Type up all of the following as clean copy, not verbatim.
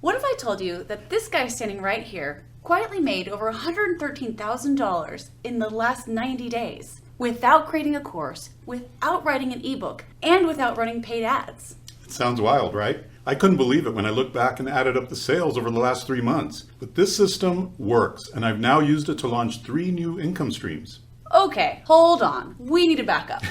What if I told you that this guy standing right here quietly made over $113,000 in the last 90 days without creating a course, without writing an ebook, and without running paid ads? It sounds wild, right? I couldn't believe it when I looked back and added up the sales over the last 3 months. But this system works, and I've now used it to launch 3 new income streams. Okay, hold on. We need to back up.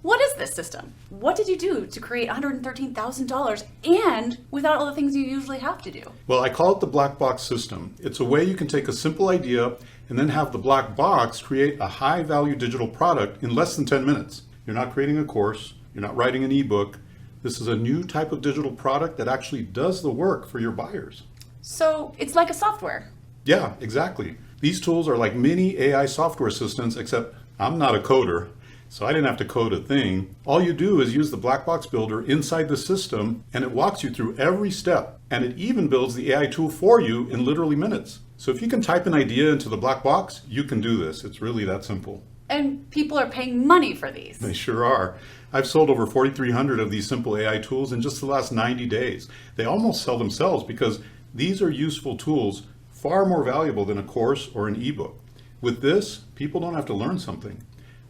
What is this system? What did you do to create $113,000 and without all the things you usually have to do? Well, I call it the black box system. It's a way you can take a simple idea and then have the black box create a high value digital product in less than 10 minutes. You're not creating a course, you're not writing an ebook. This is a new type of digital product that actually does the work for your buyers. So it's like a software. Yeah, exactly. These tools are like mini AI software assistants, except I'm not a coder, so I didn't have to code a thing. All you do is use the black box builder inside the system, and it walks you through every step. And it even builds the AI tool for you in literally minutes. So if you can type an idea into the black box, you can do this. It's really that simple. And people are paying money for these. They sure are. I've sold over 4,300 of these simple AI tools in just the last 90 days. They almost sell themselves because these are useful tools, far more valuable than a course or an ebook. With this, people don't have to learn something.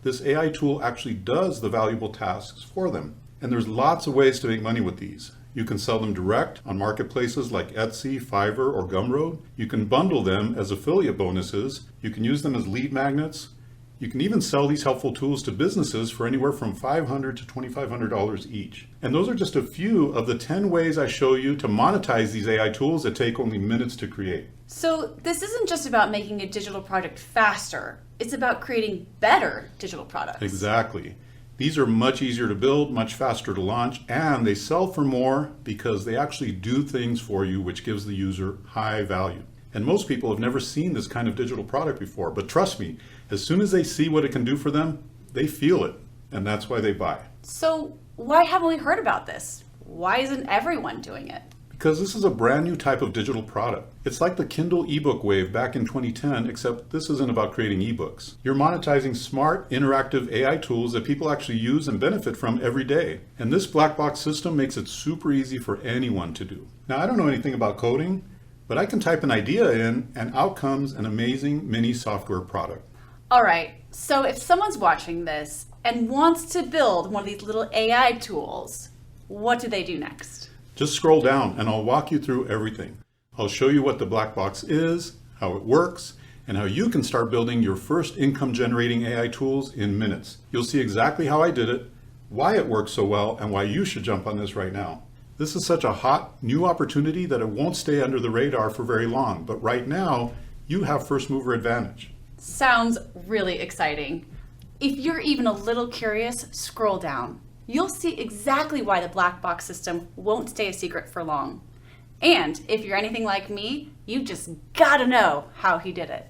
This AI tool actually does the valuable tasks for them. And there's lots of ways to make money with these. You can sell them direct on marketplaces like Etsy, Fiverr, or Gumroad. You can bundle them as affiliate bonuses. You can use them as lead magnets. You can even sell these helpful tools to businesses for anywhere from $500 to $2,500 each. And those are just a few of the 10 ways I show you to monetize these AI tools that take only minutes to create. So this isn't just about making a digital product faster. It's about creating better digital products. Exactly. These are much easier to build, much faster to launch, and they sell for more because they actually do things for you, which gives the user high value. And most people have never seen this kind of digital product before, but trust me, as soon as they see what it can do for them, they feel it, and that's why they buy. So why haven't we heard about this? Why isn't everyone doing it? Because this is a brand new type of digital product. It's like the Kindle ebook wave back in 2010, except this isn't about creating ebooks. You're monetizing smart, interactive AI tools that people actually use and benefit from every day. And this black box system makes it super easy for anyone to do. Now, I don't know anything about coding, but I can type an idea in and out comes an amazing mini software product. All right, so if someone's watching this and wants to build one of these little AI tools, what do they do next? Just scroll down and I'll walk you through everything. I'll show you what the black box is, how it works, and how you can start building your first income generating AI tools in minutes. You'll see exactly how I did it, why it works so well, and why you should jump on this right now. This is such a hot new opportunity that it won't stay under the radar for very long, but right now you have first mover advantage. Sounds really exciting. If you're even a little curious, scroll down. You'll see exactly why the black box system won't stay a secret for long. And if you're anything like me, you just gotta know how he did it.